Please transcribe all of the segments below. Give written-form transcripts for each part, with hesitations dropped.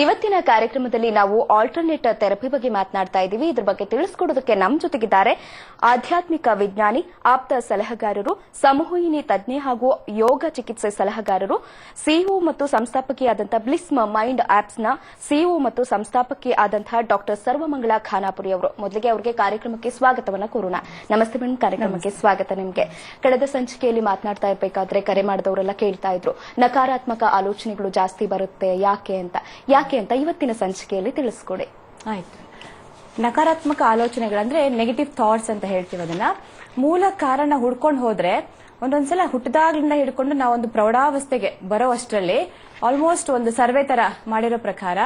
ಇವತ್ತಿನ ಕಾರ್ಯಕ್ರಮದಲ್ಲಿ ನಾವು ಆಲ್ಟರ್ನೇಟ್ ಥೆರಪಿ ಬಗ್ಗೆ ಮಾತನಾಡ್ತಾ ಇದ್ದೀವಿ. ಇದ್ರ ಬಗ್ಗೆ ತಿಳಿಸಿಕೊಡೋದಕ್ಕೆ ನಮ್ಮ ಜೊತೆಗಿದ್ದಾರೆ ಆಧ್ಯಾತ್ಮಿಕ ವಿಜ್ಞಾನಿ, ಆಪ್ತ ಸಲಹೆಗಾರರು, ಸಮೂಹಿನಿ ತಜ್ಞೆ ಹಾಗೂ ಯೋಗ ಚಿಕಿತ್ಸೆ ಸಲಹೆಗಾರರು, ಸಿಇಒ ಮತ್ತು ಸಂಸ್ಥಾಪಕಿಯಾದಂತಹ ಬ್ಲಿಸ್ ಮೈಂಡ್ ಆಪ್ಸ್ ನ ಸಿಇಒ ಮತ್ತು ಸಂಸ್ಥಾಪಕಿ ಆದಂತಹ ಡಾಕ್ಟರ್ ಸರ್ವಮಂಗಳ ಖಾನಾಪುರಿ ಅವರು. ಮೊದಲಿಗೆ ಅವರಿಗೆ ಕಾರ್ಯಕ್ರಮಕ್ಕೆ ಸ್ವಾಗತವನ್ನ ಕೋರೋಣ. ನಮಸ್ತೆ ಮೇಡಮ್, ಕಾರ್ಯಕ್ರಮಕ್ಕೆ ಸ್ವಾಗತ ನಿಮಗೆ. ಕಳೆದ ಸಂಚಿಕೆಯಲ್ಲಿ ಮಾತನಾಡ್ತಾ ಇರಬೇಕಾದ್ರೆ ಕರೆ ಮಾಡಿದವರೆಲ್ಲ ಕೇಳ್ತಾ ಇದ್ರು, ನಕಾರಾತ್ಮಕ ಆಲೋಚನೆಗಳು ಜಾಸ್ತಿ ಬರುತ್ತೆ ಯಾಕೆ ಅಂತ ಇವತ್ತಿನ ಸಂಚಿಕೆಯಲ್ಲಿ ತಿಳಿಸ್ಕೊಡಿ. ಆಯ್ತು. ನಕಾರಾತ್ಮಕ ಆಲೋಚನೆಗಳಂದ್ರೆ ನೆಗೆಟಿವ್ ಥಾಟ್ಸ್ ಅಂತ ಹೇಳ್ತೀವಿ. ಅದನ್ನ ಮೂಲ ಕಾರಣ ಹುಡ್ಕೊಂಡು ಹೋದ್ರೆ ಒಂದೊಂದ್ಸಲ ಹುಟ್ಟದಾಗ್ಲಿಂದ ಹಿಡ್ಕೊಂಡು ನಾವೊಂದು ಪ್ರೌಢಾವಸ್ಥೆಗೆ ಬರೋ ಅಷ್ಟರಲ್ಲಿ ಆಲ್ಮೋಸ್ಟ್ ಒಂದು ಸರ್ವೆ ತರ ಮಾಡಿರೋ ಪ್ರಕಾರ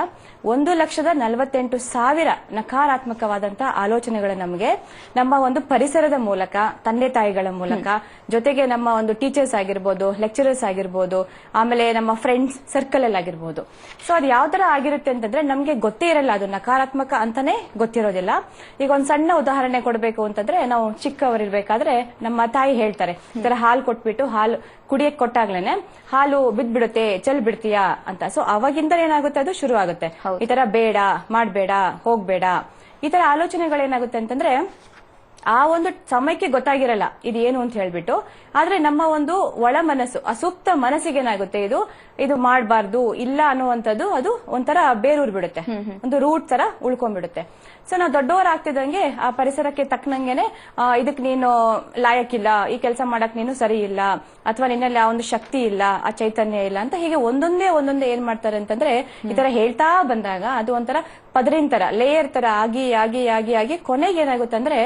1,48,000 ನಕಾರಾತ್ಮಕವಾದಂತಹ ಆಲೋಚನೆಗಳು ನಮಗೆ ನಮ್ಮ ಒಂದು ಪರಿಸರದ ಮೂಲಕ, ತಂದೆ ತಾಯಿಗಳ ಮೂಲಕ, ಜೊತೆಗೆ ನಮ್ಮ ಒಂದು ಟೀಚರ್ಸ್ ಆಗಿರ್ಬೋದು, ಲೆಕ್ಚರರ್ಸ್ ಆಗಿರ್ಬೋದು, ಆಮೇಲೆ ನಮ್ಮ ಫ್ರೆಂಡ್ಸ್ ಸರ್ಕಲ್ ಅಲ್ಲಿ ಆಗಿರ್ಬೋದು. ಸೊ ಅದು ಯಾವ ತರ ಆಗಿರುತ್ತೆ ಅಂತಂದ್ರೆ ನಮ್ಗೆ ಗೊತ್ತೇ ಇರಲ್ಲ, ಅದು ನಕಾರಾತ್ಮಕ ಅಂತಾನೆ ಗೊತ್ತಿರೋದಿಲ್ಲ. ಈಗ ಒಂದ್ ಸಣ್ಣ ಉದಾಹರಣೆ ಕೊಡ್ಬೇಕು ಅಂತಂದ್ರೆ, ನಾವು ಚಿಕ್ಕವರಿರ್ಬೇಕಾದ್ರೆ ನಮ್ಮ ತಾಯಿ ಹೇಳ್ತಾರೆ, ಈ ತರ ಹಾಲು ಕೊಟ್ಬಿಟ್ಟು ಹಾಲು ಕುಡಿಯಕ್ ಕೊಟ್ಟಾಗ್ಲೇನೆ ಹಾಲು ಬಿದ್ಬಿಡುತ್ತೆ, ಚೆಲ್ ಬಿಡ್ತೀಯಾ ಅಂತ. ಸೊ ಅವಾಗಿಂದ ಏನಾಗುತ್ತೆ, ಅದು ಶುರು ಆಗುತ್ತೆ. ಈ ತರ ಬೇಡ, ಮಾಡ್ಬೇಡ, ಹೋಗ್ಬೇಡ, ಈ ತರ ಆಲೋಚನೆಗಳೇನಾಗುತ್ತೆ ಅಂತಂದ್ರೆ ಆ ಒಂದು ಸಮಯಕ್ಕೆ ಗೊತ್ತಾಗಿರಲ್ಲ ಇದೇನು ಅಂತ ಹೇಳ್ಬಿಟ್ಟು. ಆದ್ರೆ ನಮ್ಮ ಒಂದು ಒಳ ಮನಸ್ಸು, ಅಸೂಕ್ತ ಮನಸ್ಸಿಗೆ ಏನಾಗುತ್ತೆ, ಇದು ಮಾಡಬಾರ್ದು ಇಲ್ಲ ಅನ್ನುವಂಥದ್ದು ಅದು ಒಂಥರ ಬೇರೂರ್ ಬಿಡುತ್ತೆ, ಒಂದು ರೂಟ್ ತರ ಉಳ್ಕೊಂಡ್ಬಿಡುತ್ತೆ. ಸೊ ನಾವು ದೊಡ್ಡವರಾಗ್ತಿದಂಗೆ ಆ ಪರಿಸರಕ್ಕೆ ತಕ್ಕನಂಗೆನೆ ಇದಕ್ ನೀನು ಲಾಯಕ್ಕಿಲ್ಲ, ಈ ಕೆಲಸ ಮಾಡಕ್ ನೀನು ಸರಿ ಇಲ್ಲ, ಅಥವಾ ನಿನ್ನಲ್ಲಿ ಆ ಒಂದು ಶಕ್ತಿ ಇಲ್ಲ, ಆ ಚೈತನ್ಯ ಇಲ್ಲ ಅಂತ ಹೀಗೆ ಒಂದೊಂದೇ ಏನ್ ಮಾಡ್ತಾರೆ ಅಂತಂದ್ರೆ ಈ ತರ ಹೇಳ್ತಾ ಬಂದಾಗ ಅದು ಒಂಥರ ಪದರಿನ ತರ, ಲೇಯರ್ ತರ ಆಗಿ ಆಗಿ ಆಗಿ ಆಗಿ ಕೊನೆಗೆ ಏನಾಗುತ್ತೆ ಅಂದ್ರೆ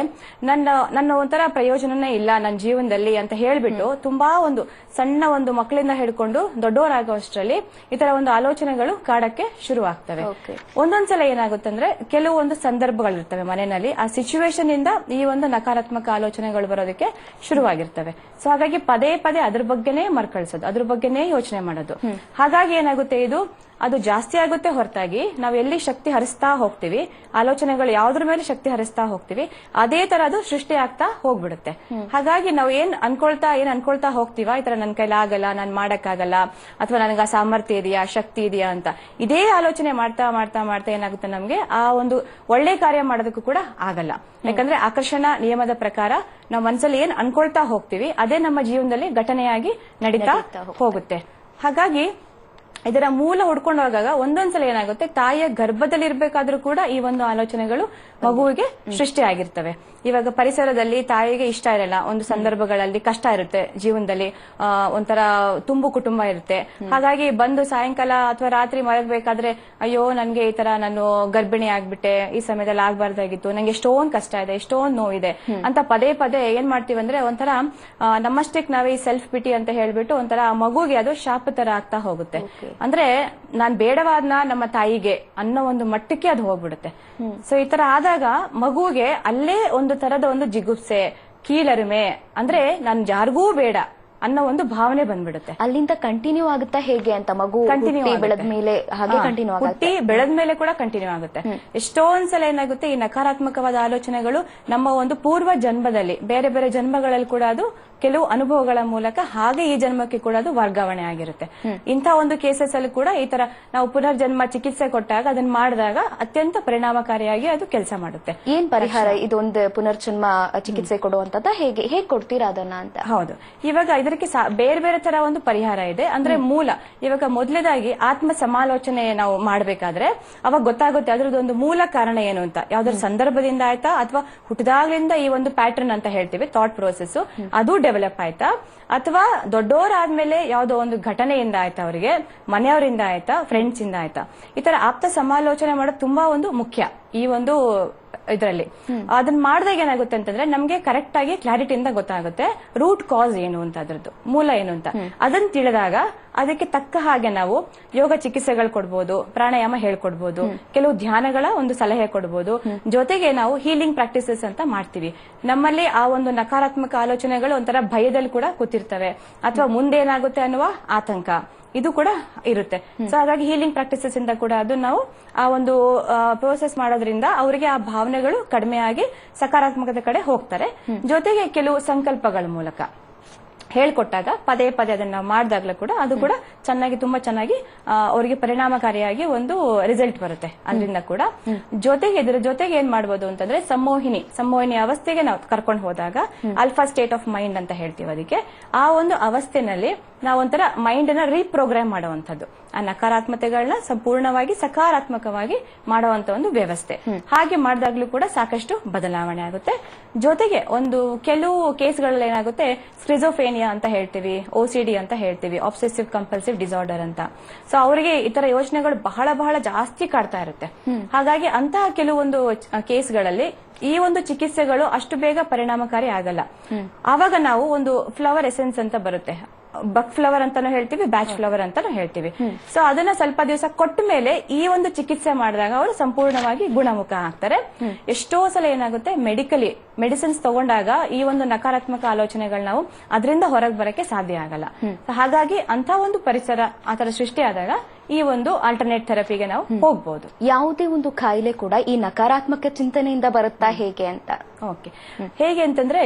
ನನ್ನ ಒಂಥರ ಪ್ರಯೋಜನನೇ ಇಲ್ಲ ನನ್ನ ಜೀವನದಲ್ಲಿ ಅಂತ ಹೇಳ್ಬಿಟ್ಟು ತುಂಬಾ ಒಂದು ಸಣ್ಣ ಒಂದು ಮಕ್ಕಳಿಂದ ಹಿಡ್ಕೊಂಡು ದೊಡ್ಡವರಾಗುವಷ್ಟರಲ್ಲಿ ಈ ತರ ಒಂದು ಆಲೋಚನೆಗಳು ಕಾಡಕ್ಕೆ ಶುರು ಆಗ್ತವೆ. ಒಂದೊಂದ್ಸಲ ಏನಾಗುತ್ತೆ ಅಂದ್ರೆ ಕೆಲವೊಂದು ಸಂದರ್ಭಗಳಿರ್ತವೆ ಮನೆಯಲ್ಲಿ, ಆ ಸಿಚುವೇಶನ್ ಇಂದ ಈ ಒಂದು ನಕಾರಾತ್ಮಕ ಆಲೋಚನೆಗಳು ಬರೋದಕ್ಕೆ ಶುರುವಾಗಿರ್ತವೆ. ಸೊ ಹಾಗಾಗಿ ಪದೇ ಪದೇ ಅದ್ರ ಬಗ್ಗೆನೇ ಮರ್ಕಳಿಸೋದು, ಅದ್ರ ಬಗ್ಗೆನೇ ಯೋಚನೆ ಮಾಡೋದು. ಹಾಗಾಗಿ ಏನಾಗುತ್ತೆ, ಅದು ಜಾಸ್ತಿ ಆಗುತ್ತೆ ಹೊರತಾಗಿ ನಾವು ಎಲ್ಲಿ ಶಕ್ತಿ ಹರಿಸ್ತಾ ಹೋಗ್ತೀವಿ, ಆಲೋಚನೆಗಳು ಯಾವ್ದ್ರ ಮೇಲೆ ಶಕ್ತಿ ಹರಿಸ್ತಾ ಹೋಗ್ತೀವಿ, ಅದೇ ತರ ಅದು ಸೃಷ್ಟಿ ಆಗ್ತಾ ಹೋಗ್ಬಿಡುತ್ತೆ. ಹಾಗಾಗಿ ನಾವು ಏನ್ ಅನ್ಕೊಳ್ತಾ ಹೋಗ್ತೀವ, ಈ ತರ ನನ್ ಕೈಲಿ ಆಗಲ್ಲ, ನಾನ್ ಮಾಡಕ್ಕಾಗಲ್ಲ, ಅಥವಾ ನನಗೆ ಆ ಸಾಮರ್ಥ್ಯ ಇದೆಯಾ, ಶಕ್ತಿ ಇದೆಯಾ ಅಂತ ಇದೇ ಆಲೋಚನೆ ಮಾಡ್ತಾ ಮಾಡ್ತಾ ಮಾಡ್ತಾ ಏನಾಗುತ್ತೆ, ನಮ್ಗೆ ಆ ಒಂದು ಒಳ್ಳೆ ಕಾರ್ಯ ಮಾಡೋದಕ್ಕೂ ಕೂಡ ಆಗಲ್ಲ. ಯಾಕಂದ್ರೆ ಆಕರ್ಷಣಾ ನಿಯಮದ ಪ್ರಕಾರ ನಾವು ಮನಸ್ಸಲ್ಲಿ ಏನ್ ಅನ್ಕೊಳ್ತಾ ಹೋಗ್ತೀವಿ ಅದೇ ನಮ್ಮ ಜೀವನದಲ್ಲಿ ಘಟನೆಯಾಗಿ ನಡೀತಾ ಹೋಗುತ್ತೆ. ಹಾಗಾಗಿ ಇದರ ಮೂಲ ಹುಡ್ಕೊಂಡು ಹೋಗಾಗ ಒಂದೊಂದ್ಸಲ ಏನಾಗುತ್ತೆ, ತಾಯಿಯ ಗರ್ಭದಲ್ಲಿ ಇರ್ಬೇಕಾದ್ರೂ ಕೂಡ ಈ ಒಂದು ಆಲೋಚನೆಗಳು ಮಗುವಿಗೆ ಸೃಷ್ಟಿ ಆಗಿರ್ತವೆ. ಇವಾಗ ಪರಿಸರದಲ್ಲಿ ತಾಯಿಗೆ ಇಷ್ಟ ಇರಲ್ಲ, ಒಂದು ಸಂದರ್ಭಗಳಲ್ಲಿ ಕಷ್ಟ ಇರುತ್ತೆ ಜೀವನದಲ್ಲಿ, ಒಂಥರ ತುಂಬು ಕುಟುಂಬ ಇರುತ್ತೆ. ಹಾಗಾಗಿ ಬಂದು ಸಾಯಂಕಾಲ ಅಥವಾ ರಾತ್ರಿ ಮಲಗಬೇಕಾದ್ರೆ ಅಯ್ಯೋ ನನ್ಗೆ ಈ ತರ ನಾನು ಗರ್ಭಿಣಿ ಆಗ್ಬಿಟ್ಟೆ, ಈ ಸಮಯದಲ್ಲಿ ಆಗ್ಬಾರ್ದಾಗಿತ್ತು, ನಂಗೆ ಎಷ್ಟೊಂದ್ ಕಷ್ಟ ಇದೆ, ಎಷ್ಟೊಂದ್ ನೋವಿದೆ ಅಂತ ಪದೇ ಪದೇ ಏನ್ ಮಾಡ್ತೀವಿ ಅಂದ್ರೆ ಒಂಥರ ನಮ್ಮಷ್ಟಕ್ಕೆ ನಾವೇ ಈ ಸೆಲ್ಫ್ ಪಿಟಿ ಅಂತ ಹೇಳ್ಬಿಟ್ಟು ಒಂಥರ ಮಗುಗೆ ಅದು ಶಾಪ ತರ ಆಗ್ತಾ ಹೋಗುತ್ತೆ. ಅಂದ್ರೆ ನಾನ್ ಬೇಡವಾದ್ನ ನಮ್ಮ ತಾಯಿಗೆ ಅನ್ನೋ ಒಂದು ಮಟ್ಟಕ್ಕೆ ಅದು ಹೋಗ್ಬಿಡುತ್ತೆ. ಸೊ ಈ ತರ ಆದಾಗ ಮಗುಗೆ ಅಲ್ಲೇ ಒಂದು ತರದ ಒಂದು ಜಿಗುಪ್ಸೆ, ಕೀಳರಿಮೆ, ಅಂದ್ರೆ ನಾನ್ ಯಾರಿಗೂ ಬೇಡ ಅನ್ನೋ ಒಂದು ಭಾವನೆ ಬಂದ್ಬಿಡುತ್ತೆ. ಅಲ್ಲಿಂದ ಕಂಟಿನ್ಯೂ ಆಗುತ್ತಾ ಹೇಗೆ ಅಂತ, ಮಗು ಬೆಳೆದ ಮೇಲೆ ಹಾಗೆ ಕಂಟಿನ್ಯೂ ಆಗುತ್ತೆ, ಬೆಳೆದ ಮೇಲೆ ಕೂಡ ಕಂಟಿನ್ಯೂ ಆಗುತ್ತೆ. ಎಷ್ಟೊಂದ್ಸಲ ಏನಾಗುತ್ತೆ, ಈ ನಕಾರಾತ್ಮಕವಾದ ಆಲೋಚನೆಗಳು ನಮ್ಮ ಒಂದು ಪೂರ್ವ ಜನ್ಮದಲ್ಲಿ, ಬೇರೆ ಬೇರೆ ಜನ್ಮಗಳಲ್ಲಿ ಕೂಡ ಅದು ಕೆಲವು ಅನುಭವಗಳ ಮೂಲಕ ಹಾಗೆ ಈ ಜನ್ಮಕ್ಕೆ ಕೂಡ ಅದು ವರ್ಗಾವಣೆ ಆಗಿರುತ್ತೆ. ಇಂಥ ಒಂದು ಕೇಸಸ್ ಅಲ್ಲಿ ಕೂಡ ಈ ತರ ನಾವು ಪುನರ್ಜನ್ಮ ಚಿಕಿತ್ಸೆ ಕೊಟ್ಟಾಗ ಅದನ್ನ ಮಾಡಿದಾಗ ಅತ್ಯಂತ ಪರಿಣಾಮಕಾರಿಯಾಗಿ ಅದು ಕೆಲಸ ಮಾಡುತ್ತೆ. ಏನ್ ಪರಿಹಾರ ಇದೊಂದು ಪುನರ್ಜನ್ಮ ಚಿಕಿತ್ಸೆ ಕೊಡುವಂತದ, ಹೇಗೆ ಕೊಡ್ತೀರಾ ಅದನ್ನ ಅಂತ? ಹೌದು, ಇವಾಗ ಇದಕ್ಕೆ ಬೇರೆ ಬೇರೆ ತರ ಒಂದು ಪರಿಹಾರ ಇದೆ. ಅಂದ್ರೆ ಮೂಲ ಇವಾಗ ಮೊದಲೇದಾಗಿ ಆತ್ಮ ಸಮಾಲೋಚನೆ ನಾವು ಮಾಡ್ಬೇಕಾದ್ರೆ ಅವಾಗ ಗೊತ್ತಾಗುತ್ತೆ ಅದ್ರದ್ದೊಂದು ಮೂಲ ಕಾರಣ ಏನು ಅಂತ. ಯಾವ್ದಾದ್ರು ಸಂದರ್ಭದಿಂದ ಆಯ್ತಾ, ಅಥವಾ ಹುಟ್ಟಿದಾಗ್ಲಿಂದ ಈ ಒಂದು ಪ್ಯಾಟರ್ನ್ ಅಂತ ಹೇಳ್ತೀವಿ, ಥಾಟ್ ಪ್ರೋಸೆಸ್, ಅದು ಡೆವಲಪ್ ಆಯ್ತಾ, ಅಥವಾ ದೊಡ್ಡವರಾದ್ಮೇಲೆ ಯಾವ್ದೋ ಒಂದು ಘಟನೆಯಿಂದ ಆಯ್ತಾ, ಅವರಿಗೆ ಮನೆಯವರಿಂದ ಆಯ್ತಾ, ಫ್ರೆಂಡ್ಸ್ ಇಂದ ಆಯ್ತಾ, ಈ ತರ ಆಪ್ತ ಸಮಾಲೋಚನೆ ಮಾಡೋದು ತುಂಬಾ ಒಂದು ಮುಖ್ಯ ಈ ಒಂದು ಇದರಲ್ಲಿ. ಅದನ್ನ ಮಾಡಿದಾಗ ಏನಾಗುತ್ತೆ ಅಂತಂದ್ರೆ ನಮ್ಗೆ ಕರೆಕ್ಟ್ ಆಗಿ ಕ್ಲಾರಿಟಿಯಿಂದ ಗೊತ್ತಾಗುತ್ತೆ ರೂಟ್ ಕಾಸ್ ಏನು ಅಂತ, ಅದ್ರದ್ದು ಮೂಲ ಏನು ಅಂತ. ಅದನ್ನ ತಿಳಿದಾಗ ಅದಕ್ಕೆ ತಕ್ಕ ಹಾಗೆ ನಾವು ಯೋಗ ಚಿಕಿತ್ಸೆಗಳು ಕೊಡ್ಬೋದು, ಪ್ರಾಣಾಯಾಮ ಹೇಳ್ಕೊಡ್ಬೋದು, ಕೆಲವು ಧ್ಯಾನಗಳ ಒಂದು ಸಲಹೆ ಕೊಡ್ಬೋದು, ಜೊತೆಗೆ ನಾವು ಹೀಲಿಂಗ್ ಪ್ರಾಕ್ಟೀಸಸ್ ಅಂತ ಮಾಡ್ತೀವಿ. ನಮ್ಮಲ್ಲಿ ಆ ಒಂದು ನಕಾರಾತ್ಮಕ ಆಲೋಚನೆಗಳು ಒಂಥರ ಭಯದಲ್ಲಿ ಕೂಡ ಕೂತಿರ್ತವೆ, ಅಥವಾ ಮುಂದೆ ಏನಾಗುತ್ತೆ ಅನ್ನುವ ಆತಂಕ ಇದು ಕೂಡ ಇರುತ್ತೆ. ಸೊ ಹಾಗಾಗಿ ಹೀಲಿಂಗ್ ಪ್ರಾಕ್ಟೀಸಸ್ ಇಂದ ಕೂಡ ಅದು ನಾವು ಆ ಒಂದು ಪ್ರೋಸೆಸ್ ಮಾಡೋದ್ರಿಂದ ಅವರಿಗೆ ಆ ಭಾವನೆಗಳು ಕಡಿಮೆಯಾಗಿ ಸಕಾರಾತ್ಮಕತೆ ಕಡೆ ಹೋಗ್ತಾರೆ. ಜೊತೆಗೆ ಕೆಲವು ಸಂಕಲ್ಪಗಳ ಮೂಲಕ ಹೇಳ್ಕೊಟ್ಟಾಗ ಪದೇ ಪದೇ ಅದನ್ನ ನಾವು ಮಾಡಿದಾಗ್ಲೂ ಕೂಡ ಅದು ಕೂಡ ಚೆನ್ನಾಗಿ ತುಂಬಾ ಚೆನ್ನಾಗಿ ಅವರಿಗೆ ಪರಿಣಾಮಕಾರಿಯಾಗಿ ಒಂದು ರಿಸಲ್ಟ್ ಬರುತ್ತೆ ಅಲ್ಲಿಂದ ಕೂಡ. ಜೊತೆಗೆ ಇದರ ಜೊತೆಗೆ ಏನ್ ಮಾಡ್ಬೋದು ಅಂತಂದ್ರೆ ಸಂಮೋಹಿನಿ ಅವಸ್ಥೆಗೆ ನಾವು ಕರ್ಕೊಂಡು ಹೋದಾಗ ಅಲ್ಫಾ ಸ್ಟೇಟ್ ಆಫ್ ಮೈಂಡ್ ಅಂತ ಹೇಳ್ತೀವಿ ಅದಕ್ಕೆ. ಆ ಒಂದು ಅವಸ್ಥೆನಲ್ಲಿ ನಾವೊಂಥರ ಮೈಂಡ್ ನ ರೀಪ್ರೋಗ್ರಾಮ್ ಮಾಡುವಂತದ್ದು, ಆ ನಕಾರಾತ್ಮಕತೆಗಳನ್ನ ಸಂಪೂರ್ಣವಾಗಿ ಸಕಾರಾತ್ಮಕವಾಗಿ ಮಾಡುವಂತ ಒಂದು ವ್ಯವಸ್ಥೆ. ಹಾಗೆ ಮಾಡಿದಾಗ್ಲೂ ಕೂಡ ಸಾಕಷ್ಟು ಬದಲಾವಣೆ ಆಗುತ್ತೆ. ಜೊತೆಗೆ ಒಂದು ಕೆಲವು ಕೇಸ್ಗಳಲ್ಲಿ ಏನಾಗುತ್ತೆ, ಸ್ಕ್ರಿಜೋಫೇನಿಯಾ ಅಂತ ಹೇಳ್ತೀವಿ, OCD ಅಂತ ಹೇಳ್ತೀವಿ, ಆಬ್ಸೆಸಿವ್ ಕಂಪಲ್ಸಿವ್ ಡಿಸಾರ್ಡರ್ ಅಂತ. ಸೊ ಅವರಿಗೆ ಈ ತರ ಯೋಚನೆಗಳು ಬಹಳ ಬಹಳ ಜಾಸ್ತಿ ಕಾಡ್ತಾ ಇರುತ್ತೆ. ಹಾಗಾಗಿ ಅಂತಹ ಕೆಲವೊಂದು ಕೇಸ್ಗಳಲ್ಲಿ ಈ ಒಂದು ಚಿಕಿತ್ಸೆಗಳು ಅಷ್ಟು ಬೇಗ ಪರಿಣಾಮಕಾರಿ ಆಗಲ್ಲ. ಆವಾಗ ನಾವು ಒಂದು ಫ್ಲವರ್ ಎಸೆನ್ಸ್ ಅಂತ ಬರುತ್ತೆ, ಬಕ್ ಫ್ಲವರ್ ಅಂತಾನು ಹೇಳ್ತೀವಿ, ಬ್ಯಾಚ್ ಫ್ಲವರ್ ಅಂತಾನು ಹೇಳ್ತೀವಿ. ಸೊ ಅದನ್ನ ಸ್ವಲ್ಪ ದಿವಸ ಕೊಟ್ಟ ಮೇಲೆ ಈ ಒಂದು ಚಿಕಿತ್ಸೆ ಮಾಡಿದಾಗ ಅವರು ಸಂಪೂರ್ಣವಾಗಿ ಗುಣಮುಖ ಆಗ್ತಾರೆ. ಎಷ್ಟೋ ಸಲ ಏನಾಗುತ್ತೆ, ಮೆಡಿಸಿನ್ಸ್ ತಗೊಂಡಾಗ ಈ ಒಂದು ನಕಾರಾತ್ಮಕ ಆಲೋಚನೆಗಳು ನಾವು ಅದರಿಂದ ಹೊರಗೆ ಬರಕ್ಕೆ ಸಾಧ್ಯ ಆಗಲ್ಲ. ಹಾಗಾಗಿ ಅಂತ ಒಂದು ಪರಿಸರ ಆತರ ಸೃಷ್ಟಿ ಆದಾಗ ಈ ಒಂದು ಆಲ್ಟರ್ನೇಟ್ ಥೆರಪಿಗೆ ನಾವು ಹೋಗ್ಬೋದು. ಯಾವುದೇ ಒಂದು ಕಾಯಿಲೆ ಕೂಡ ಈ ನಕಾರಾತ್ಮಕ ಚಿಂತನೆಯಿಂದ ಬರುತ್ತಾ ಹೇಗೆ ಅಂತ? ಓಕೆ, ಹೇಗೆ ಅಂತಂದ್ರೆ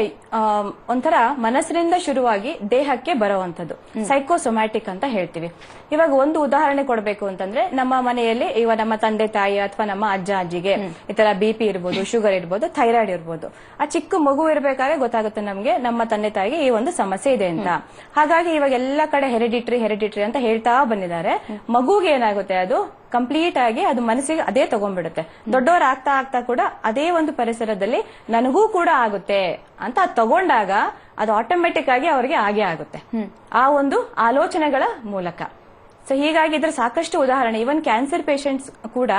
ಒಂಥರ ಮನಸ್ಸಿನಿಂದ ಶುರುವಾಗಿ ದೇಹಕ್ಕೆ ಬರುವಂತದ್ದು ಸೈಕೋಸೊಮ್ಯಾಟಿಕ್ ಅಂತ ಹೇಳ್ತೀವಿ. ಇವಾಗ ಒಂದು ಉದಾಹರಣೆ ಕೊಡಬೇಕು ಅಂತಂದ್ರೆ, ನಮ್ಮ ಮನೆಯಲ್ಲಿ ಇವಾಗ ನಮ್ಮ ತಂದೆ ತಾಯಿ ಅಥವಾ ನಮ್ಮ ಅಜ್ಜ ಅಜ್ಜಿಗೆ ಈ ತರ BP ಇರ್ಬೋದು, ಶುಗರ್ ಇರ್ಬೋದು, ಥೈರಾಯ್ಡ್ ಇರ್ಬೋದು. ಆ ಚಿಕ್ಕ ಮಗು ಇರ್ಬೇಕಾದ್ರೆ ಗೊತ್ತಾಗುತ್ತೆ ನಮ್ಗೆ ನಮ್ಮ ತಂದೆ ತಾಯಿಗೆ ಈ ಒಂದು ಸಮಸ್ಯೆ ಇದೆ ಅಂತ. ಹಾಗಾಗಿ ಇವಾಗ ಎಲ್ಲ ಕಡೆ ಹೆರಿಡಿಟ್ರಿ ಅಂತ ಹೇಳ್ತಾ ಬಂದಿದ್ದಾರೆ. ಮಗುಗೆ ಏನಾಗುತ್ತೆ, ಅದು ಕಂಪ್ಲೀಟ್ ಆಗಿ ಅದು ಮನಸ್ಸಿಗೆ ಅದೇ ತಗೊಂಡ್ಬಿಡುತ್ತೆ. ದೊಡ್ಡವರು ಆಗ್ತಾ ಆಗ್ತಾ ಕೂಡ ಅದೇ ಒಂದು ಪರಿಸರದಲ್ಲಿ ನನಗೂ ಕೂಡ ಆಗುತ್ತೆ ಅಂತ ತಗೊಂಡಾಗ ಅದು ಆಟೋಮೆಟಿಕ್ ಆಗಿ ಅವರಿಗೆ ಆಗೇ ಆಗುತ್ತೆ, ಆ ಒಂದು ಆಲೋಚನೆಗಳ ಮೂಲಕ. ಸೊ ಹೀಗಾಗಿ ಇದ್ರ ಸಾಕಷ್ಟು ಉದಾಹರಣೆ. ಇವನ್ ಕ್ಯಾನ್ಸರ್ ಪೇಷಂಟ್ಸ್ ಕೂಡ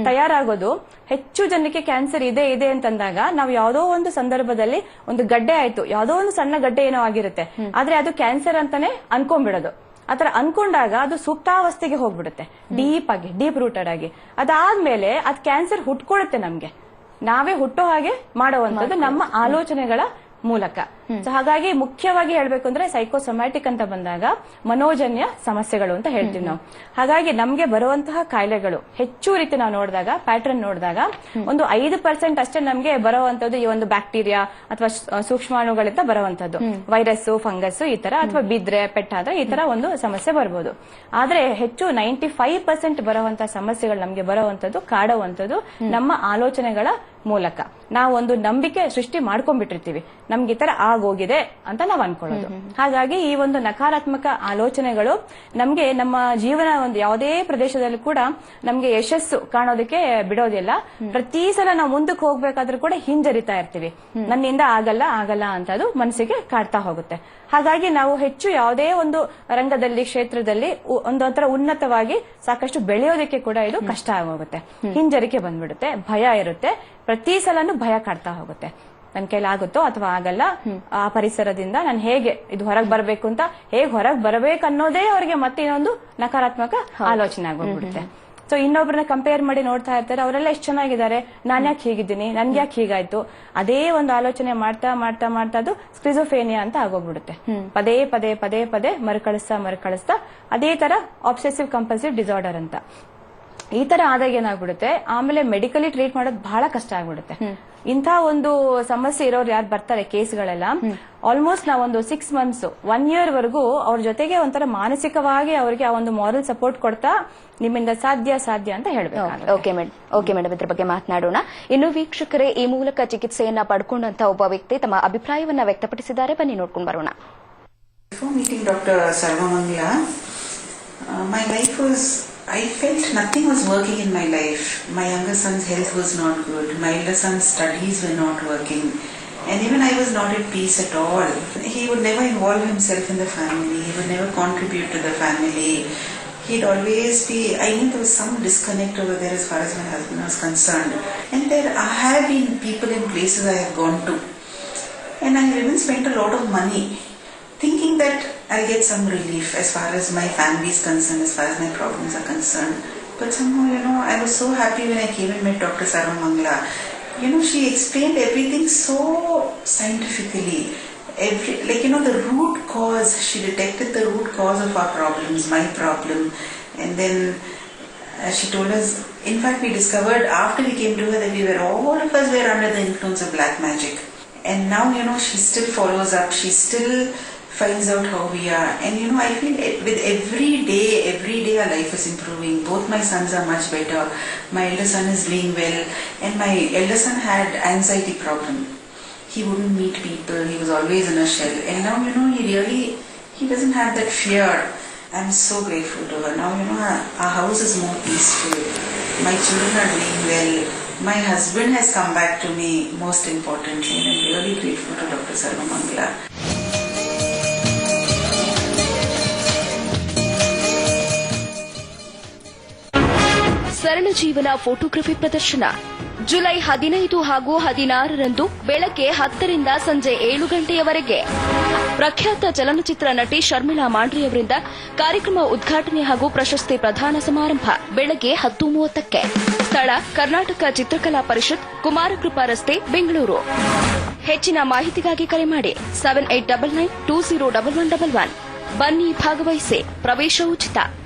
ತಯಾರಾಗೋದು, ಹೆಚ್ಚು ಜನಕ್ಕೆ ಕ್ಯಾನ್ಸರ್ ಇದೆ ಅಂತಂದಾಗ ನಾವು ಯಾವುದೋ ಒಂದು ಸಂದರ್ಭದಲ್ಲಿ ಒಂದು ಗಡ್ಡೆ ಆಯ್ತು, ಯಾವುದೋ ಒಂದು ಸಣ್ಣ ಗಡ್ಡೆ ಏನೋ ಆಗಿರುತ್ತೆ, ಆದ್ರೆ ಅದು ಕ್ಯಾನ್ಸರ್ ಅಂತಾನೆ ಅನ್ಕೊಂಡ್ಬಿಡೋದು. ಆತರ ಅನ್ಕೊಂಡಾಗ ಅದು ಸೂಕ್ತಾವಸ್ಥೆಗೆ ಹೋಗ್ಬಿಡುತ್ತೆ, ಡೀಪ್ ರೂಟೆಡ್ ಆಗಿ. ಅದಾದ್ಮೇಲೆ ಅದ್ ಕ್ಯಾನ್ಸರ್ ಹುಟ್ಕೊಳುತ್ತೆ, ನಮ್ಗೆ ನಾವೇ ಹುಟ್ಟೋ ಹಾಗೆ ಮಾಡುವಂತದ್ದು ನಮ್ಮ ಆಲೋಚನೆಗಳ ಮೂಲಕ. ಸೊ ಹಾಗಾಗಿ ಮುಖ್ಯವಾಗಿ ಹೇಳ್ಬೇಕು ಅಂದ್ರೆ ಸೈಕೋಸೊಮ್ಯಾಟಿಕ್ ಅಂತ ಬಂದಾಗ ಮನೋಜನ್ಯ ಸಮಸ್ಯೆಗಳು ಅಂತ ಹೇಳ್ತೀವಿ ನಾವು. ಹಾಗಾಗಿ ನಮ್ಗೆ ಬರುವಂತಹ ಕಾಯಿಲೆಗಳು ಹೆಚ್ಚು ರೀತಿ ನಾವು ನೋಡಿದಾಗ, ಪ್ಯಾಟರ್ನ್ ನೋಡಿದಾಗ ಒಂದು 5% ಅಷ್ಟೇ ನಮ್ಗೆ ಬರುವಂತದ್ದು ಈ ಒಂದು ಬ್ಯಾಕ್ಟೀರಿಯಾ ಅಥವಾ ಸೂಕ್ಷ್ಮಾಣುಗಳಿಂದ ಬರುವಂತದ್ದು, ವೈರಸ್, ಫಂಗಸ್ ಈ ತರ, ಅಥವಾ ಬಿದ್ರೆ ಪೆಟ್ಟಾದ್ರೆ ಈ ತರ ಒಂದು ಸಮಸ್ಯೆ ಬರ್ಬೋದು. ಆದ್ರೆ ಹೆಚ್ಚು 95% ಬರುವಂತಹ ಸಮಸ್ಯೆಗಳು ನಮ್ಗೆ ಬರುವಂತದ್ದು, ಕಾಡುವಂತದ್ದು ನಮ್ಮ ಆಲೋಚನೆಗಳ ಮೂಲಕ. ನಾವು ಒಂದು ನಂಬಿಕೆ ಸೃಷ್ಟಿ ಮಾಡ್ಕೊಂಡ್ಬಿಟ್ಟಿರ್ತೀವಿ, ನಮ್ಗೆ ಈ ತರ ಆಗೋಗಿದೆ ಅಂತ ನಾವು ಅನ್ಕೊಳ್ಳೋದು. ಹಾಗಾಗಿ ಈ ಒಂದು ನಕಾರಾತ್ಮಕ ಆಲೋಚನೆಗಳು ನಮ್ಗೆ ನಮ್ಮ ಜೀವನ ಒಂದು ಯಾವುದೇ ಪ್ರದೇಶದಲ್ಲಿ ಕೂಡ ನಮ್ಗೆ ಯಶಸ್ಸು ಕಾಣೋದಕ್ಕೆ ಬಿಡೋದಿಲ್ಲ. ಪ್ರತಿ ಸಲ ನಾವು ಮುಂದಕ್ಕೆ ಹೋಗ್ಬೇಕಾದ್ರೂ ಕೂಡ ಹಿಂಜರಿತಾ ಇರ್ತೀವಿ, ನನ್ನಿಂದ ಆಗಲ್ಲ ಅಂತ ಅದು ಮನಸ್ಸಿಗೆ ಕಾಡ್ತಾ ಹೋಗುತ್ತೆ. ಹಾಗಾಗಿ ನಾವು ಹೆಚ್ಚು ಯಾವುದೇ ಒಂದು ರಂಗದಲ್ಲಿ, ಕ್ಷೇತ್ರದಲ್ಲಿ ಒಂದೊಂಥರ ಉನ್ನತವಾಗಿ ಸಾಕಷ್ಟು ಬೆಳೆಯೋದಕ್ಕೆ ಕೂಡ ಇದು ಕಷ್ಟ ಆಗೋಗುತ್ತೆ. ಹಿಂಜರಿಕೆ ಬಂದ್ಬಿಡುತ್ತೆ, ಭಯ ಇರುತ್ತೆ, ಪ್ರತಿ ಸಲನೂ ಭಯ ಕಾಡ್ತಾ ಹೋಗುತ್ತೆ. ನನ್ ಕೈಲಾಗುತ್ತೋ ಅಥವಾ ಆಗಲ್ಲ, ಆ ಪರಿಸರದಿಂದ ನಾನು ಹೇಗೆ ಇದು ಹೊರಗೆ ಬರಬೇಕು ಅಂತ, ಹೇಗೆ ಹೊರಗೆ ಬರಬೇಕು ಅನ್ನೋದೇ ಅವರಿಗೆ ಮತ್ತೆ ಇನ್ನೊಂದು ನಕಾರಾತ್ಮಕ ಆಲೋಚನೆ ಆಗೋಗ್ಬಿಡುತ್ತೆ. ಸೊ ಇನ್ನೊಬ್ಬರನ್ನ ಕಂಪೇರ್ ಮಾಡಿ ನೋಡ್ತಾ ಇರ್ತಾರೆ, ಅವರೆಲ್ಲ ಎಷ್ಟು ಚೆನ್ನಾಗಿದ್ದಾರೆ, ನಾನ್ ಯಾಕೆ ಹೀಗಿದ್ದೀನಿ, ನನ್ಗೆ ಯಾಕೆ ಹೀಗಾಯ್ತು, ಅದೇ ಒಂದು ಆಲೋಚನೆ ಮಾಡ್ತಾ ಮಾಡ್ತಾ ಮಾಡ್ತಾ ಅದು ಸ್ಕ್ರಿಜೋಫೇನಿಯಾ ಅಂತ ಆಗೋಗ್ಬಿಡುತ್ತೆ. ಪದೇ ಪದೇ ಪದೇ ಪದೇ ಮರುಕಳಿಸ್ತಾ ಅದೇ ತರ ಆಬ್ಸೆಸಿವ್ ಕಂಪಲ್ಸಿವ್ ಡಿಸಾರ್ಡರ್ ಅಂತ. ಈ ತರ ಆದಾಗ ಏನಾಗ್ಬಿಡುತ್ತೆ, ಆಮೇಲೆ ಮೆಡಿಕಲಿ ಟ್ರೀಟ್ ಮಾಡೋದು ಬಹಳ ಕಷ್ಟ ಆಗ್ಬಿಡುತ್ತೆ. ಇಂಥ ಒಂದು ಸಮಸ್ಯೆ ಇರೋರು ಯಾರು ಬರ್ತಾರೆ ಕೇಸ್ಗಳೆಲ್ಲ, ಆಲ್ಮೋಸ್ಟ್ ನಾವೊಂದು 6 months 1 year ವರೆಗೂ ಅವ್ರ ಜೊತೆಗೆ ಒಂಥರ ಮಾನಸಿಕವಾಗಿ ಅವರಿಗೆ ಆ ಒಂದು ಮಾರಲ್ ಸಪೋರ್ಟ್ ಕೊಡ್ತಾ ನಿಮ್ಮಿಂದ ಸಾಧ್ಯ ಅಂತ ಹೇಳ್ಬೇಕು. ಓಕೆ ಮೇಡಮ್, ಇದ್ರ ಬಗ್ಗೆ ಮಾತನಾಡೋಣ. ಇನ್ನು ವೀಕ್ಷಕರೇ, ಈ ಮೂಲಕ ಚಿಕಿತ್ಸೆಯನ್ನ ಪಡ್ಕೊಂಡಂತ ಒಬ್ಬ ವ್ಯಕ್ತಿ ತಮ್ಮ ಅಭಿಪ್ರಾಯವನ್ನ ವ್ಯಕ್ತಪಡಿಸಿದ್ದಾರೆ, ಬನ್ನಿ ನೋಡ್ಕೊಂಡು ಬರೋಣ. Before meeting Dr. Sarvamangala, my life was, I felt nothing was working in my life. My younger son's health was not good. My elder son's studies were not working. And even I was not at peace at all. He would never involve himself in the family. He would never contribute to the family. He'd always be, I knew there was some disconnect over there as far as my husband was concerned. And there have been people in places I have gone to. And I have even spent a lot of money thinking that I'll get some relief as far as my family is concerned, as far as my problems are concerned. But somehow, I was so happy when I came and met Dr. Sarvamangala. She explained everything so scientifically. The root cause, she detected the root cause of our problems, my problem. And then she told us, in fact, we discovered after we came to her that all of us were under the influence of black magic. And now, she still follows up. She still finds out how we are. And I feel with every day our life is improving. Both my sons are much better. My elder son is doing well, and my elder son had anxiety problem. He wouldn't meet people. He was always in a shell. And now, he doesn't have that fear. I'm so grateful to her. Now, our house is more peaceful. My children are doing well. My husband has come back to me, most importantly. And I'm really grateful to Dr. Sarvamangala. ಸರಳ ಜೀವನ photography ಪ್ರದರ್ಶನ July 15 ಹಾಗೂ 16ರಂದು ಬೆಳಗ್ಗೆ 10 ರಿಂದ ಸಂಜೆ 7 ಗಂಟೆಯವರೆಗೆ ಪ್ರಖ್ಯಾತ ಚಲನಚಿತ್ರ ನಟಿ ಶರ್ಮಿಳಾ ಮಾಂಡ್ರಿ ಅವರಿಂದ ಕಾರ್ಯಕ್ರಮ ಉದ್ಘಾಟನೆ ಹಾಗೂ ಪ್ರಶಸ್ತಿ ಪ್ರದಾನ ಸಮಾರಂಭ ಬೆಳಗ್ಗೆ 10:30ಕ್ಕೆ. ಸ್ಥಳ ಕರ್ನಾಟಕ ಚಿತ್ರಕಲಾ ಪರಿಷತ್, ಕುಮಾರಕೃಪಾ ರಸ್ತೆ, ಬೆಂಗಳೂರು. ಹೆಚ್ಚಿನ ಮಾಹಿತಿಗಾಗಿ ಕರೆ ಮಾಡಿ 7899201111. ಬನ್ನಿ, ಭಾಗವಹಿಸಿ. ಪ್ರವೇಶ ಉಚಿತ.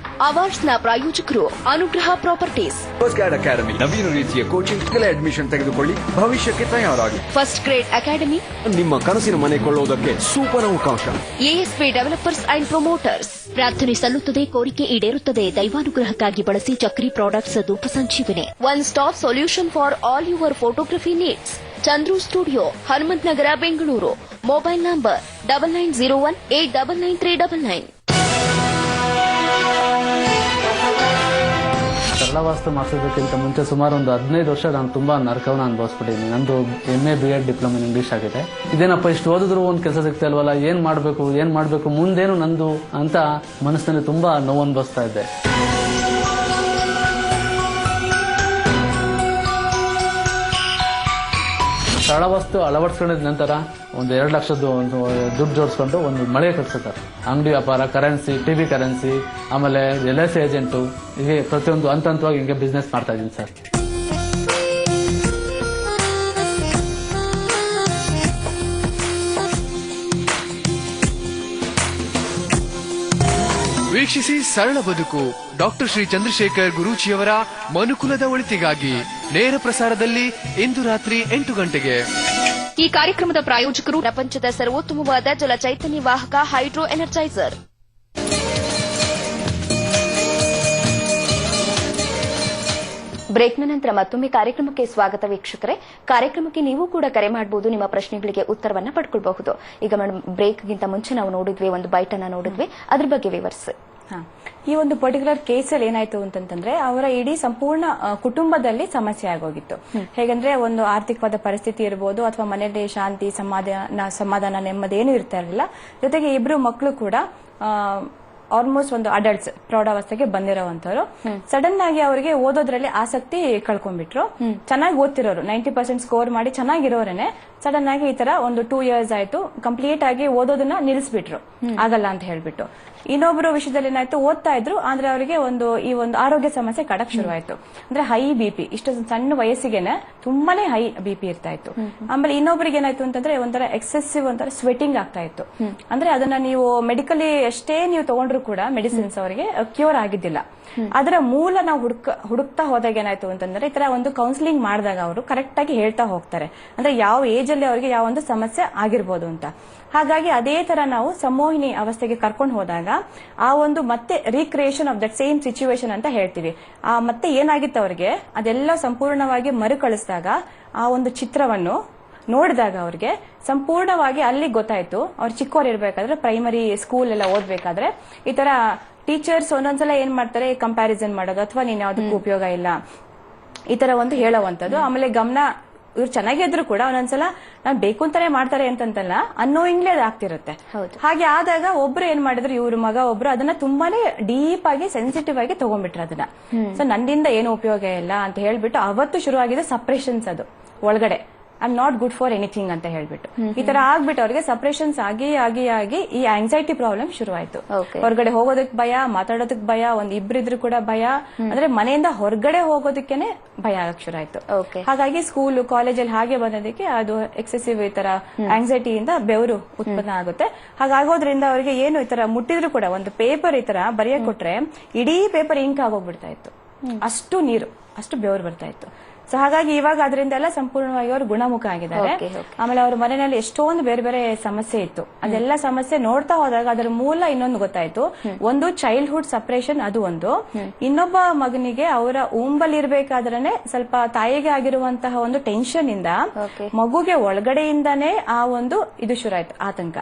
ಅವಾರ್ಡ್ಸ್ನ ಪ್ರಾಯೋಜಕರು ಅನುಗ್ರಹ ಪ್ರಾಪರ್ಟೀಸ್. ಫಸ್ಟ್ ಗ್ರೇಡ್ ಅಕಾಡೆಮಿ ನವೀನ ರೀತಿಯ ಕೋಚಿಂಗ್ ಅಡ್ಮಿಷನ್ ತೆಗೆದುಕೊಳ್ಳಿ, ಭವಿಷ್ಯಕ್ಕೆ ತಯಾರಾಗಿ. ಫಸ್ಟ್ ಗ್ರೇಡ್ ಅಕಾಡೆಮಿ ನಿಮ್ಮ ಕನಸಿನ ಮನೆ ಕೊಳ್ಳುವುದಕ್ಕೆ ಸೂಪರ್ ಅವಕಾಶ. ASP developers and promoters. ಪ್ರಾರ್ಥನೆ ಸಲ್ಲುತ್ತದೆ, ಕೋರಿಕೆ ಈಡೇರುತ್ತದೆ. ದೈವಾನುಗ್ರಹಕ್ಕಾಗಿ ಬಳಸಿ ಚಕ್ರಿ ಪ್ರಾಡಕ್ಟ್ಸ್ ಧೂಪ ಸಂಜೀವನೆ. One stop solution for all your photography needs. Chandru studio, Hanumanth Nagar, Bengaluru. Mobile number 9901899399. ಸರಳ ವಾಸ್ತು ಮಾಡಿಸೋದಕ್ಕಿಂತ ಮುಂಚೆ ಸುಮಾರು ಒಂದು 15 ವರ್ಷ ನಾನು ತುಂಬಾ ನರಕವನ್ನು ಅನುಭವಿಸ್ಬಿಟ್ಟಿದ್ದೀನಿ. ನಂದು MA BEd diploma in English ಆಗಿದೆ. ಇದೇನಪ್ಪ ಇಷ್ಟು ಓದಿದ್ರು ಒಂದು ಕೆಲಸ ಸಿಗ್ತಾ ಇಲ್ವಲ್ಲ, ಏನ್ ಮಾಡ್ಬೇಕು ಮುಂದೇನು ನಂದು ಅಂತ ಮನಸ್ಸಿನಲ್ಲಿ ತುಂಬಾ ನೋವು ಅನುಭವಿಸ್ತಾ ಇದ್ದೆ. ಸರಳ ವಾಸ್ತು ಅಳವಡಿಸ್ಕೊಂಡಿದ ನಂತರ ಒಂದು 2 ಲಕ್ಷದ ಒಂದು ದುಡ್ಡು ಜೋಡಿಸ್ಕೊಂಡು ಒಂದು ಮಳಿಗೆ ಕಟ್ಸುತ್ತಾರೆ. ಅಂಗಡಿ ವ್ಯಾಪಾರ, ಕರೆನ್ಸಿ, TV ಕರೆನ್ಸಿ, ಆಮೇಲೆ LIC ಏಜೆಂಟು, ಹೀಗೆ ಪ್ರತಿಯೊಂದು ಹಂತವಾಗಿ ಹಿಂಗೆ ಬಿಸ್ನೆಸ್ ಮಾಡ್ತಾ ಇದ್ದೀನಿ ಸರ್. ವೀಕ್ಷಿಸಿ ಸರಳ ಬದುಕು. ಡಾಕ್ಟರ್ ಶ್ರೀ ಚಂದ್ರಶೇಖರ್ ಗುರೂಜಿಯವರ ಮನುಕುಲದ ಒಳಿತಿಗಾಗಿ ನೇರ ಪ್ರಸಾರದಲ್ಲಿ ಇಂದು ರಾತ್ರಿ 8 ಗಂಟೆಗೆ. ಈ ಕಾರ್ಯಕ್ರಮದ ಪ್ರಾಯೋಜಕರು ಪ್ರಪಂಚದ ಸರ್ವೋತ್ತಮವಾದ ಜಲ ಚೈತನ್ಯ ವಾಹಕ ಹೈಡ್ರೋ ಎನರ್ಜೈಸರ್. ಬ್ರೇಕ್ನ ನಂತರ ಮತ್ತೊಮ್ಮೆ ಕಾರ್ಯಕ್ರಮಕ್ಕೆ ಸ್ವಾಗತ ವೀಕ್ಷಕರೇ. ಕಾರ್ಯಕ್ರಮಕ್ಕೆ ನೀವು ಕೂಡ ಕರೆ ಮಾಡಬಹುದು, ನಿಮ್ಮ ಪ್ರಶ್ನೆಗಳಿಗೆ ಉತ್ತರವನ್ನ ಪಡ್ಕೊಳ್ಬಹುದು. ಈಗ ಮೇಡಮ್, ಬ್ರೇಕ್ಗಿಂತ ಮುಂಚೆ ನಾವು ನೋಡಿದ್ವಿ, ಒಂದು ಬೈಟ್ ಅನ್ನ ನೋಡಿದ್ವಿ, ಅದ್ರ ಬಗ್ಗೆ ವಿವರಿಸಿ. ಈ ಒಂದು ಪರ್ಟಿಕ್ಯುಲರ್ ಕೇಸಲ್ಲಿ ಏನಾಯ್ತು ಅಂತಂದ್ರೆ ಅವರ ಇಡೀ ಸಂಪೂರ್ಣ ಕುಟುಂಬದಲ್ಲಿ ಸಮಸ್ಯೆ ಆಗೋಗಿತ್ತು. ಹೇಗಂದ್ರೆ ಒಂದು ಆರ್ಥಿಕವಾದ ಪರಿಸ್ಥಿತಿ ಇರಬಹುದು, ಅಥವಾ ಮನೆಯಲ್ಲಿ ಶಾಂತಿ, ಸಮಾಧಾನ, ನೆಮ್ಮದಿ ಏನೂ ಇರ್ತಾ ಇರಲಿಲ್ಲ. ಜೊತೆಗೆ 2 ಮಕ್ಕಳು ಕೂಡ ಆಲ್ಮೋಸ್ಟ್ ಒಂದು ಅಡಲ್ಟ್ಸ್, ಪ್ರೌಢಾವಸ್ಥೆಗೆ ಬಂದಿರೋವಂಥವ್ರು. ಸಡನ್ ಆಗಿ ಅವರಿಗೆ ಓದೋದ್ರಲ್ಲಿ ಆಸಕ್ತಿ ಕಳ್ಕೊಂಡ್ಬಿಟ್ರು. ಚೆನ್ನಾಗಿ ಓದ್ತಿರೋರು, 90% ಸ್ಕೋರ್ ಮಾಡಿ ಚೆನ್ನಾಗಿರೋರೇನೆ ಸಡನ್ ಆಗಿ ಈ ತರ ಒಂದು 2 years ಆಯ್ತು, ಕಂಪ್ಲೀಟ್ ಆಗಿ ಓದೋದನ್ನ ನಿಲ್ಲಿಸ್ಬಿಟ್ರು, ಆಗಲ್ಲ ಅಂತ ಹೇಳ್ಬಿಟ್ಟು. ಇನ್ನೊಬ್ಬರು ವಿಷಯದಲ್ಲಿ ಏನಾಯ್ತು, ಓದ್ತಾ ಇದ್ರು, ಆದ್ರೆ ಅವರಿಗೆ ಈ ಒಂದು ಆರೋಗ್ಯ ಸಮಸ್ಯೆ ಕಡಕ್ ಶುರುವಾಯ್ತು. ಅಂದ್ರೆ ಹೈ BP, ಇಷ್ಟು ಸಣ್ಣ ವಯಸ್ಸಿಗೆನೆ ತುಂಬಾನೇ ಹೈ BP ಇರ್ತಾ ಇತ್ತು. ಆಮೇಲೆ ಇನ್ನೊಬ್ಬರಿಗೆ ಏನಾಯ್ತು ಅಂತಂದ್ರೆ ಒಂಥರ ಎಕ್ಸೆಸಿವ್, ಒಂಥರ ಸ್ವೆಟಿಂಗ್ ಆಗ್ತಾ ಇತ್ತು. ಅಂದ್ರೆ ಅದನ್ನ ನೀವು ಮೆಡಿಕಲಿ ಎಷ್ಟೇ ನೀವು ತಗೊಂಡ್ರು ಕೂಡ ಮೆಡಿಸಿನ್ಸ್ ಅವರಿಗೆ ಕ್ಯೂರ್ ಆಗಿದ್ದಿಲ್ಲ. ಅದರ ಮೂಲ ನಾವು ಹುಡುಕ್ತಾ ಹೋದಾಗ ಏನಾಯ್ತು ಅಂತಂದ್ರೆ ಈ ತರ ಒಂದು ಕೌನ್ಸಿಲಿಂಗ್ ಮಾಡಿದಾಗ ಅವರು ಕರೆಕ್ಟ್ ಆಗಿ ಹೇಳ್ತಾ ಹೋಗ್ತಾರೆ, ಅಂದ್ರೆ ಯಾವ ಏಜ್ ಅಲ್ಲಿ ಅವರಿಗೆ ಯಾವ ಒಂದು ಸಮಸ್ಯೆ ಆಗಿರ್ಬೋದು ಅಂತ. ಹಾಗಾಗಿ ಅದೇ ತರ ನಾವು ಸಂಮೋಹಿನಿ ಅವಸ್ಥೆಗೆ ಕರ್ಕೊಂಡು ಹೋದಾಗ ಆ ಒಂದು ಮತ್ತೆ recreation of that same situation ಅಂತ ಹೇಳ್ತೀವಿ. ಆ ಮತ್ತೆ ಏನಾಗಿತ್ತು ಅವರಿಗೆ ಅದೆಲ್ಲ ಸಂಪೂರ್ಣವಾಗಿ ಮರುಕಳಿಸಿದಾಗ ಆ ಒಂದು ಚಿತ್ರವನ್ನು ನೋಡಿದಾಗ ಅವ್ರಿಗೆ ಸಂಪೂರ್ಣವಾಗಿ ಅಲ್ಲಿ ಗೊತ್ತಾಯ್ತು. ಅವ್ರು ಚಿಕ್ಕವ್ರು ಇರ್ಬೇಕಾದ್ರೆ, ಪ್ರೈಮರಿ ಸ್ಕೂಲ್ ಎಲ್ಲ ಓದ್ಬೇಕಾದ್ರೆ ಈ ತರ ಟೀಚರ್ಸ್ ಒಂದೊಂದ್ಸಲ ಏನ್ ಮಾಡ್ತಾರೆ, ಕಂಪ್ಯಾರಿಸನ್ ಮಾಡೋದು, ಅಥವಾ ನೀನ್ ಯಾವ್ದಕ್ಕೂ ಉಪಯೋಗ ಇಲ್ಲ, ಈ ತರ ಒಂದು ಹೇಳೋವಂಥದ್ದು. ಆಮೇಲೆ ಗಮನ, ಇವ್ರು ಚೆನ್ನಾಗಿದ್ರು ಕೂಡ ಒಂದೊಂದ್ಸಲ ನಾನ್ ಬೇಕು ಅಂತಾನೆ ಮಾಡ್ತಾರೆ ಅಂತಂತಲ್ಲ, ಅನ್ನೋಯಿಂಗ್ಲೇ ಅದು ಆಗ್ತಿರುತ್ತೆ. ಹಾಗೆ ಆದಾಗ ಒಬ್ರು ಏನ್ ಮಾಡಿದ್ರು, ಇವ್ರ ಮಗ ಒಬ್ರು ಅದನ್ನ ತುಂಬಾನೇ ಡೀಪ್ ಆಗಿ ಸೆನ್ಸಿಟಿವ್ ಆಗಿ ತಗೊಂಡ್ಬಿಟ್ರು ಅದನ್ನ. ಸೊ ನನ್ನಿಂದ ಏನು ಉಪಯೋಗ ಇಲ್ಲ ಅಂತ ಹೇಳ್ಬಿಟ್ಟು ಅವತ್ತು ಶುರುವಾಗಿದೆ ಸಪ್ರೇಷನ್ಸ್. ಅದು ಒಳಗಡೆ I am not good for anything ಅಂತ ಹೇಳ್ಬಿಟ್ಟು ಈ ತರ ಆಗ್ಬಿಟ್ಟು ಅವ್ರಿಗೆ ಸಪ್ರೇಷನ್ಸ್ ಆಗಿ ಆಗಿ ಆಗಿ ಈ ಆಂಗ್ಸೈಟಿ ಪ್ರಾಬ್ಲಮ್ ಶುರುವಾಯ್ತು. ಹೊರಗಡೆ ಹೋಗೋದಕ್ ಭಯ, ಮಾತಾಡೋದಕ್ ಭಯ, ಒಂದ್ ಇಬ್ರಿದ್ರು ಕೂಡ ಭಯ, ಅಂದ್ರೆ ಮನೆಯಿಂದ ಹೊರಗಡೆ ಹೋಗೋದಕ್ಕೇನೆ ಭಯ ಆಗಕ್ ಶುರುವಾಯ್ತು. ಹಾಗಾಗಿ ಸ್ಕೂಲ್, ಕಾಲೇಜಲ್ಲಿ ಹಾಗೆ ಬಂದದಕ್ಕೆ ಅದು ಎಕ್ಸೆಸಿವ್ ಈ ತರ ಆಂಗ್ಸೈಟಿಯಿಂದ ಬೆವರು ಉತ್ಪನ್ನ ಆಗುತ್ತೆ. ಹಾಗಾಗೋದ್ರಿಂದ ಅವರಿಗೆ ಏನು ಈ ತರ ಮುಟ್ಟಿದ್ರು ಕೂಡ ಒಂದು ಪೇಪರ್ ಈ ತರ ಬರೆಯಕ್ ಕೊಟ್ರೆ ಇಡೀ ಪೇಪರ್ ಇಂಕ್ ಆಗೋಗ್ಬಿಡ್ತಾ ಇತ್ತು. ಅಷ್ಟು ನೀರು, ಅಷ್ಟು ಬೆವರು ಬರ್ತಾ ಇತ್ತು. ಸೊ ಹಾಗಾಗಿ ಇವಾಗ ಅದರಿಂದ ಎಲ್ಲ ಸಂಪೂರ್ಣವಾಗಿ ಅವರು ಗುಣಮುಖ ಆಗಿದ್ದಾರೆ. Okay, okay. ಆಮೇಲೆ ಅವ್ರ ಮನೆಯಲ್ಲಿ ಎಷ್ಟೊಂದು ಬೇರೆ ಬೇರೆ ಸಮಸ್ಯೆ ಇತ್ತು. ಅದೆಲ್ಲ ಸಮಸ್ಯೆ ನೋಡ್ತಾ ಹೋದಾಗ ಅದರ ಮೂಲ ಇನ್ನೊಂದು ಗೊತ್ತಾಯ್ತು. ಒಂದು ಚೈಲ್ಡ್ಹುಡ್ ಸಪರೇಷನ್, ಅದು ಒಂದು. ಇನ್ನೊಬ್ಬ ಮಗನಿಗೆ ಅವರ ಊಂಬಲ್ಲಿ ಇರ್ಬೇಕಾದ್ರೇನೆ ಸ್ವಲ್ಪ ತಾಯಿಗೆ ಆಗಿರುವಂತಹ ಒಂದು ಟೆನ್ಷನ್ ಇಂದ Okay. ಮಗುಗೆ ಒಳಗಡೆಯಿಂದಾನೇ ಆ ಒಂದು ಇದು ಶುರು ಆಯ್ತು, ಆತಂಕ.